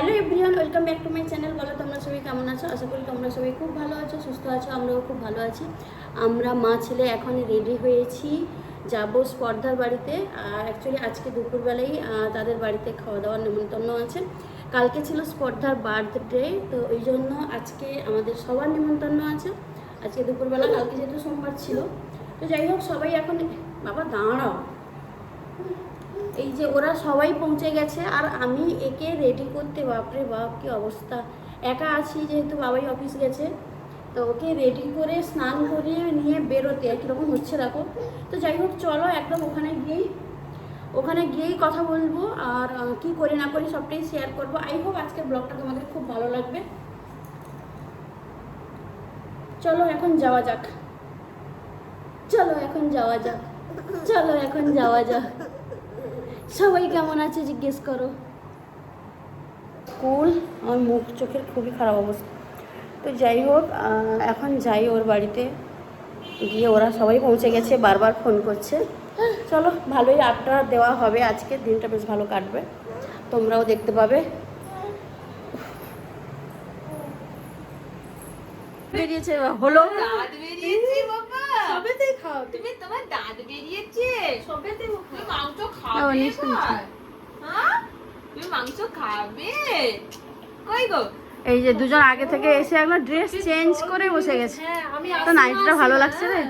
Hello everyone, welcome back to my channel. বলো তোমরা সবাই কেমন আছো? আশা করি তোমরা সবাই খুব ভালো আছো, সুস্থ আছো। আমরাও খুব ভালো আছি। আমরা মা ছেলে এখন রেডি হয়েছি, যাব স্পর্ধার বাড়িতে। আর অ্যাকচুয়ালি আজকে দুপুরবেলাই তাদের বাড়িতে খাওয়া দাওয়ার নেমন্তন্ন আছে। কালকে ছিল স্পর্ধার বার্থডে, তো ওই জন্য আজকে আমাদের সবার নেমন্তন্ন আছে আজকে দুপুরবেলা। কালকে যেহেতু সোমবার ছিল, তো যাই হোক সবাই এখন বাবা দাঁড়াও, এই যে ওরা সবাই পৌঁছে গেছে আর আমি একে রেডি করতে, বাপরে বাপ কি অবস্থা। একা আছি যেহেতু, বাবাই অফিস গেছে, তো ওকে রেডি করে স্নান করিয়ে নিয়ে বেরোতে কীরকম হচ্ছে দেখো। তো যাই হোক চলো একদম ওখানে গিয়েই কথা বলবো, আর কি করি না করি সবটাই শেয়ার করবো। আই হোপ আজকের ব্লগটা তোমাদের খুব ভালো লাগবে। চলো এখন যাওয়া যাক, চলো এখন যাওয়া যাক, চলো এখন যাওয়া যাক। সবাই কেমন আছে জিজ্ঞেস করো। স্কুল, আমার মুখ চোখের খুবই খারাপ অবস্থা। তো যাই হোক এখন যাই ওর বাড়িতে গিয়ে, ওরা সবাই পৌঁছে গেছে, বারবার ফোন করছে। চলো ভালোই আড্ডা দেওয়া হবে, আজকে দিনটা বেশ ভালো কাটবে, তোমরাও দেখতে পাবে। বেরিয়েছে হলো, দাঁত বেরিয়েছে বাবা, সবেতেই খাও তুমি, তোমার দাঁত বেরিয়েছে সবেতেই। তুমি মাংস খাবে এবার? হ্যাঁ তুমি মাংস খাবে? কই গো, এই যে দুজন আগে থেকে এসে একবার ড্রেস চেঞ্জ করে বসে গেছে। তো নাইটটা ভালো লাগছে রে,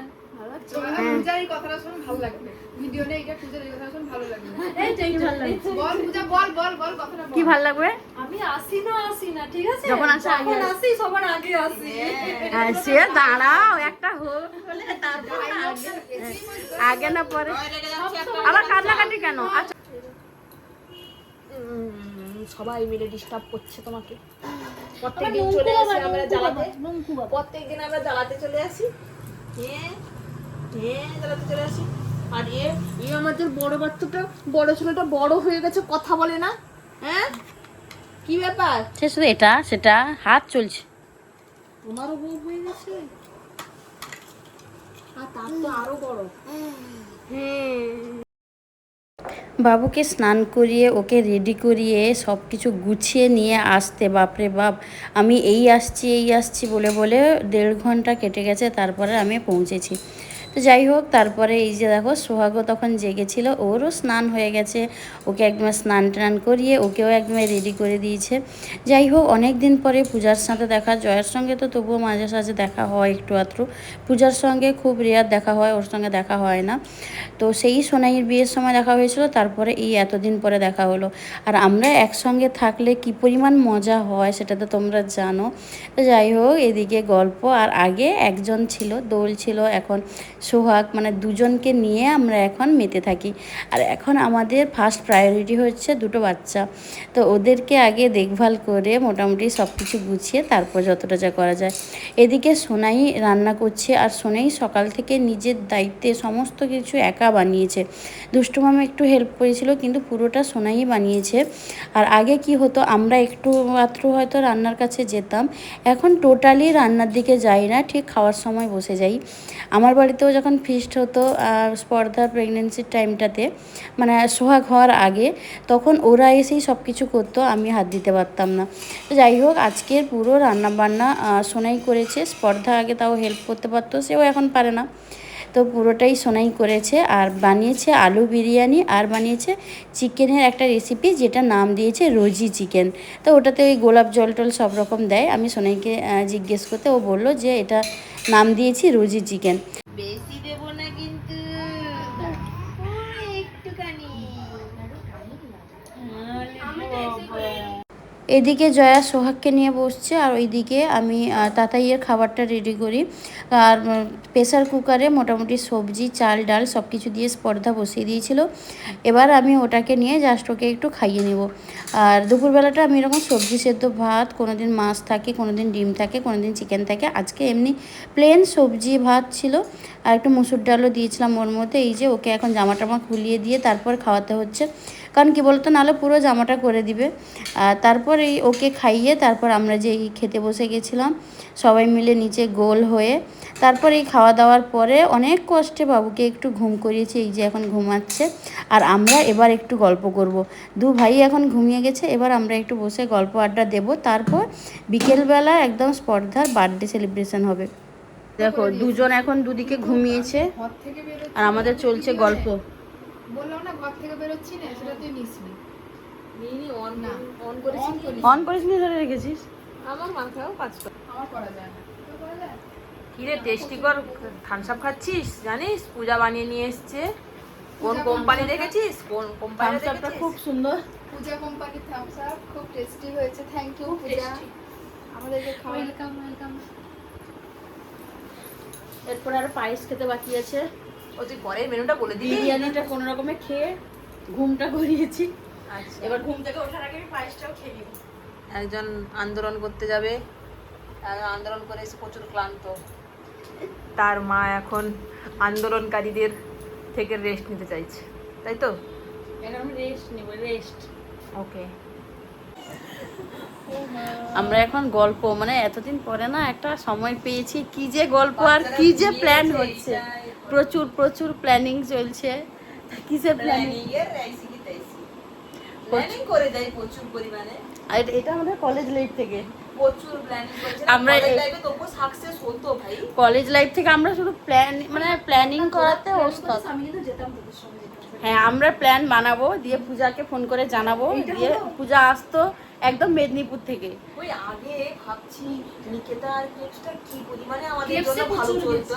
পূজার এই কথাটা শুনে ভালো লাগবে। ভিডিও নেই, এটা পূজার এই কথা শুনে ভালো লাগবে। এইটাই ভালো লাগবে। বল পূজা, বল কথাটা বল। কি ভালো লাগবে? আমি আসি না ঠিক আছে, যখন আসি সবার আগে আসি। সে দাঁড়াও একটা হোক বলে, তারপর আগে না পরে আবার কান্নাকাটি কেন? আচ্ছা সবাই মিলে ডিস্টার্ব করছে তোমাকে। প্রত্যেকদিন চলে আসি আমরা জ্বালাতে, প্রত্যেকদিন আমরা জ্বালাতে চলে আসি। হ্যাঁ জ্বালাতে চলে আসি। আর এই আমাদের বড় বাচ্চাটা, বড় ছেলেটা বড় হয়ে গেছে, কথা বলে না। হ্যাঁ কি ব্যাপার? সে শুধু এটা সেটা হাত চলছে। আমারও বউ হয়ে গেছে, আর তার তো আরো বড়। বাবুকে স্নান করিয়ে ওকে রেডি করিয়ে সব কিছু গুছিয়ে নিয়ে আসতে, বাপরে বাপ, আমি এই আসছি বলে বলে 1.5 ঘন্টা কেটে গেছে, তারপরে আমি পৌঁছেছি। তো যাই হোক তারপরে এই যে দেখো সোহাগও তখন জেগেছিল, ওরও স্নান হয়ে গেছে, ওকে একদম স্নান টান করিয়ে ওকেও একদম রেডি করে দিয়েছে। যাই হোক অনেক দিন পরে পূজার সাথে দেখা, জয়ের সঙ্গে তো তবুও মাঝে সাঝে দেখা হয় একটু আধটু, পূজার সঙ্গে খুব রেয়ার দেখা হয়, ওর সঙ্গে দেখা হয় না। তো সেই সোনাইয়ের বিয়ের সময় দেখা হয়েছিল, তারপরে এই এতদিন পরে দেখা হলো। আর আমরা একসঙ্গে থাকলে কি পরিমাণ মজা হয় সেটা তো তোমরা জানো। তো যাই হোক এদিকে গল্প, আর আগে একজন ছিল, দোল ছিল, এখন সোহাগ, মানে দুজনকে নিয়ে আমরা এখন মেতে থাকি। আর এখন আমাদের ফার্স্ট প্রায়োরিটি হচ্ছে দুটো বাচ্চা, তো ওদেরকে আগে দেখভাল করে মোটামুটি সব কিছু গুছিয়ে তারপর যতটা যা করা যায়। এদিকে সোনাই রান্না করছে, আর সোনাই সকাল থেকে নিজের দায়িত্বে সমস্ত কিছু একা বানিয়েছে। দুষ্টু মামা একটু হেল্প করেছিল, কিন্তু পুরোটা সোনাই বানিয়েছে। আর আগে কি হতো, আমরা একটু মাত্র হয়তো রান্নার কাছে যেতাম, এখন টোটালি রান্নার দিকে যাই না, ঠিক খাওয়ার সময় বসে যাই। আমার বাড়িতেও যখন ফিস্ট হতো স্পর্ধা প্রেগনেন্সির টাইমটাতে, মানে সোহাগ হওয়ার আগে, তখন ওরা এসেই সব কিছু করতো, আমি হাত দিতে পারতাম না। তো যাই হোক আজকের পুরো রান্নাবান্না সোনাই করেছে, স্পর্ধা আগে তাও হেল্প করতে পারতো, সেও এখন পারে না, তো পুরোটাই সোনাই করেছে। আর বানিয়েছে আলু বিরিয়ানি, আর বানিয়েছে চিকেনের একটা রেসিপি যেটা নাম দিয়েছে রোজি চিকেন। তো ওটাতে ওই গোলাপ জল টল সব রকম দেয়। আমি সোনাইকে জিজ্ঞেস করতে ও বললো যে এটা নাম দিয়েছি রোজি চিকেন। বেশি দেব না কিন্তু, একটুখানি। এদিকে জয়া সোহাগকে নিয়ে বসছে, আর ওইদিকে আমি তাতাইয়ের খাবারটা রেডি করি। আর প্রেসার কুকারে মোটামুটি সবজি চাল ডাল সব কিছু দিয়ে স্পর্ধা বসিয়ে দিয়েছিল। এবার আমি ওটাকে নিয়ে জাস্ট ওকে একটু খাইয়ে নেব। আর দুপুরবেলাটা আমি এরকম সবজি সেদ্ধ ভাত, কোনো দিন মাছ থাকে, কোনো দিন ডিম থাকে, কোনো দিন চিকেন থাকে, আজকে এমনি প্লেন সবজি ভাত ছিল, আর একটু মুসুর ডালও দিয়েছিলাম ওর মধ্যে। এই যে ওকে এখন জামা টামা খুলিয়ে দিয়ে তারপর খাওয়াতে হচ্ছে, কারণ কি বলতো, নাহলে পুরো জামাটা করে দিবে। তারপর এই ওকে খাইয়ে তারপর আমরা যে খেতে বসে গেছিলাম সবাই মিলে নিচে গোল হয়ে। তারপর এই খাওয়া দাওয়ার পরে অনেক কষ্টে বাবুকে একটু ঘুম করিয়েছি, এই যে এখন ঘুমাচ্ছে। আর আমরা এবার একটু গল্প করব। দু ভাই এখন ঘুমিয়ে গেছে, এবার আমরা একটু বসে গল্প আড্ডা দেব। তারপর বিকেলবেলা একদম স্পর্ধার বার্থডে সেলিব্রেশন হবে। দেখো দুজন এখন দুদিকে ঘুমিয়েছে আর আমাদের চলছে গল্প। বললাম না ঘর থেকে বেরোচ্ছি না, সেটা তুই নিসনি। অন করিস নি, ধরে রেখেছিস। আমার মাথাও কাজ করে। আমার করা যায় না। তোর করা যায়? কি রে টেস্টি কর থামস আপ খাচ্ছিস জানিস? পূজা বানিয়ে নিয়ে এসছে। কোন কোম্পানি দেখেছিস? কোন কোম্পানি থামস আপটা দেখেছিস? খুব সুন্দর। পূজা কোম্পানির থামস আপ খুব টেস্টি হয়েছে। থ্যাংক ইউ পূজা, আমাদেরকে খাওয়া। Welcome welcome. এরপর আর পায়েস খেতে বাকি আছে। ও তুই পরের মেনুটা বলে দিবি। বিরিয়ানিটা কোনো রকমে খেয়ে ঘুমটা করিয়েছি। আচ্ছা এবার ঘুম থেকে ওঠার আগে আমি পায়েসটাও খেয়ে নিব। একজন আন্দোলন করতে যাবে, আর আন্দোলন করে এসে প্রচুর ক্লান্ত। তার মা এখন আন্দোলনকারীদের থেকে রেস্ট নিতে চাইছে, তাই তো? এখন আমি রেস্ট নিব, রেস্ট। ওকে। আমরা এখন গল্প, মানে এতদিন পরে না একটা সময় পেয়েছি, কি যে গল্প আর কি যে প্ল্যান হচ্ছে। প্রচুর প্রচুর প্ল্যানিং চলছে। কিসের প্ল্যানিং? প্ল্যানিং করে যাই প্রচুর পরিমাণে। আর এটা আমাদের কলেজ লাইফ থেকে। প্রচুর প্ল্যানিং করছে। আমরা কলেজ লাইফে তবু সাকসেস হতো ভাই। কলেজ লাইফ থেকে আমরা শুধু প্ল্যানিং করাতে ওস্তাদ। আমি কিন্তু যেতাম তোদের সঙ্গে। হ্যাঁ, আমরা প্ল্যান বানাবো, দিয়ে পূজাকে ফোন করে জানাবো, দিয়ে পূজা আসতো একদম মেদিনীপুর থেকে। ওই আগে ভাবছি নিকেতা আর কেপসটা কি পরিমাণে আমাদের জন্য ভালো চলতো।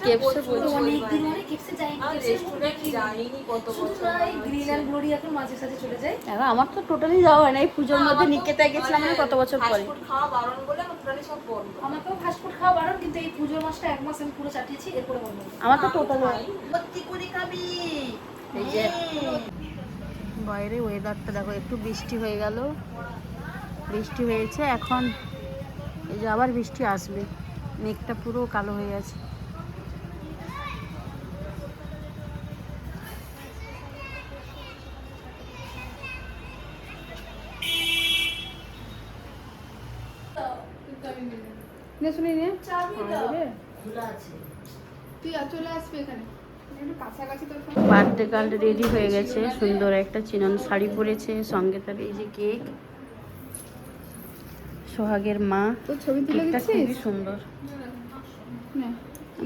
কেপসে প্রচুর অনেকদিন ধরে কেপসে যাইনি। আর রেস্টুরেন্ট যাইনি কত বছর। গ্রিন অ্যান্ড গ্লোরি এখন মাঝে সাঝে চলে যায়। এখন আমার তো টোটালি যাওয়া হয় না। এই পুজোর মধ্যে নিকেতায় গেছিলাম মানে কত বছর পরে। ফাস্টফুড খাওয়া বারণ বলে আমার টোটালি সব বন্ধ। আমাকেও ফাস্টফুড খাওয়া বারণ, কিন্তু এই পুজোর মাসটা এক মাস আমি পুরো চাটিয়েছি, এরপরে বন্ধ। আমার তো টোটাল ভর্তি করে খাবি। এই যে বাইরে ওয়েদারটা দেখো, একটু বৃষ্টি হয়ে গেল, বৃষ্টি হয়েছে এখন, এই যে আবার বৃষ্টি আসবে, মেঘটা পুরো কালো হয়ে গেছে। শুনি নে খোলা আছে। তুই চলে আসবি এখানে, একটু কাছাকাছি তোর। বার্থডে কার্ড রেডি হয়ে গেছে, সুন্দর একটা চিনন শাড়ি পরেছে, সঙ্গে তার এই যে কেক, সোহাগের মা। তোর ছবি তুলে কেকটা দিচ্ছিস? খুবই সুন্দর। না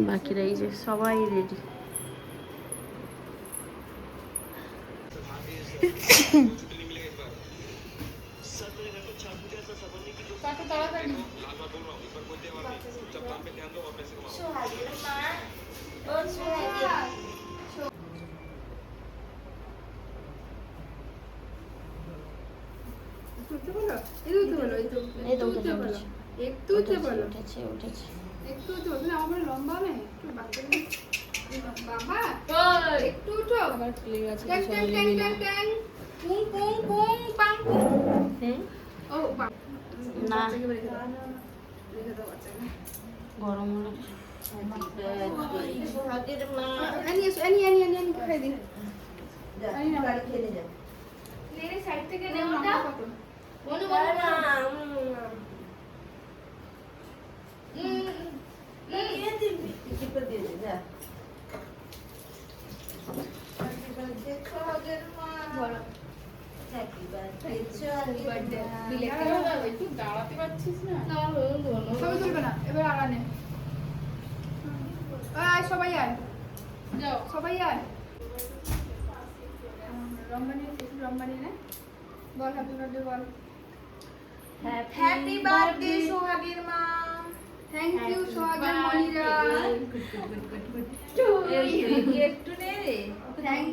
বাকিরা এই যে সবাই রেডি। কাকু তাড়াতাড়ি। উঠতে বলো, এই উঠতে বলো, এই তো এই তো উঠতে বলো, একটু উঠতে বলো, উঠেছে উঠেছে। একটু উঠতে বলো। না আমার লম্বা নেই, একটু বাচ্চা নেই। বাবা একটু উঠো। আবার খুলে গেছে ট্যাং ট্যাং ট্যাং ট্যাং ট্যাং, পুং পুং পুং পাং পুং। ও বাবা না বাচ্চাকে রেখে দাও, রেখে দাও বাচ্চাকে। গরম হলো। আনি এসো, আনি আনি আনি আনি খাই দিন। আনি না নে সাইড থেকে নে ওটা বলো বলো না। একটু দাঁড়াতে পারছিস না? ছবি তুলবে না, এবার আড়ানে। আয় সবাই আয়, যাও সবাই আয়। রম্বানি রম্বানি না বল হ্যাপি বার্থডে বল। হ্যাপি বার্থডে সোহাগের মা। থ্যাংক ইউ সোহাগের মনিরা। একটু নে রে। থ্যাংক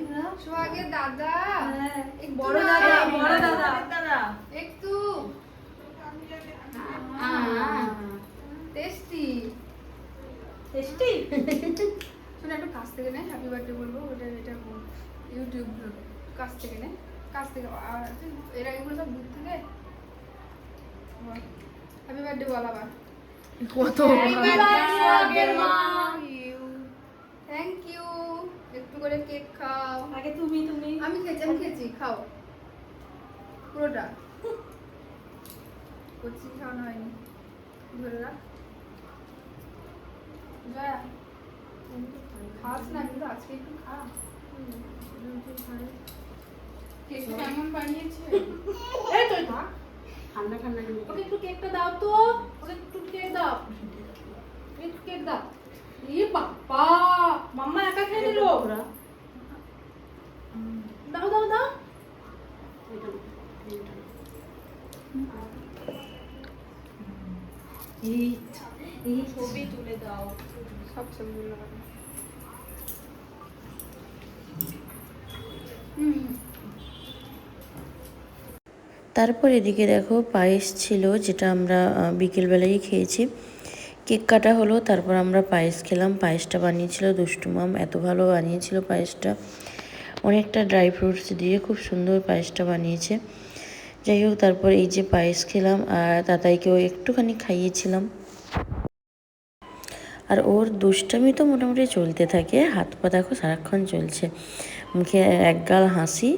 সোহাগের দাদা, একটু বড় না, দাদা, বড় দাদা। একটু টেস্টি টেস্টি। শোনো একটু কাছ থেকে নে, হ্যাপি বার্থডে বলবো। ওটা এটা ইউটিউব কাছ থেকে নে, কাছ থেকে। আর এর আগে সব দূর থেকে হ্যাপি বার্থডে বল আবার। কত থ্যাংক ইউ। একটু করে কেক খাও। আগে তুমি আমি খেয়েছি খাও পুরোটা। কচি খাওয়ানো হয়নি, ধরে রাখ। জয়া খাস না কিন্তু আজকে একটু খা। কেকটা কেমন বানিয়েছে? এই তো খা। ঠান্ডা ঠান্ডা ওকে একটু কেকটা দাও তো, ওকে একটু কেক দাও, একটু কেক দাও। ই বাবা, মাম্মা একা খেয়ে নিল। দাও দাও দাও। এই ছবি তুলে দাও। সব ছবিগুলো তারপর এদিকে দেখো পায়েস ছিল, যেটা আমরা বিকেলবেলায় খেয়েছি। কেক কাটা হলো, তারপর আমরা পায়েস খেলাম। পায়েসটা বানিয়েছিল দুষ্টু মাম, এত ভালো বানিয়েছিল পায়েসটা। অনেকটা ড্রাই ফ্রুটস দিয়ে খুব সুন্দর পায়েসটা বানিয়েছে। যাই হোক, তারপর এই যে পায়েস খেলাম আর তাতাইকেও একটুখানি খাইয়েছিলাম। আর ওর দুষ্টামি তো মোটামুটি চলতে থাকে, হাত পা দেখো সারাক্ষণ চলছে, মুখে একগাল হাসি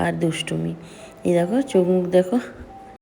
আর দুষ্টুমি। এই দেখো চোখ মুখ দেখো।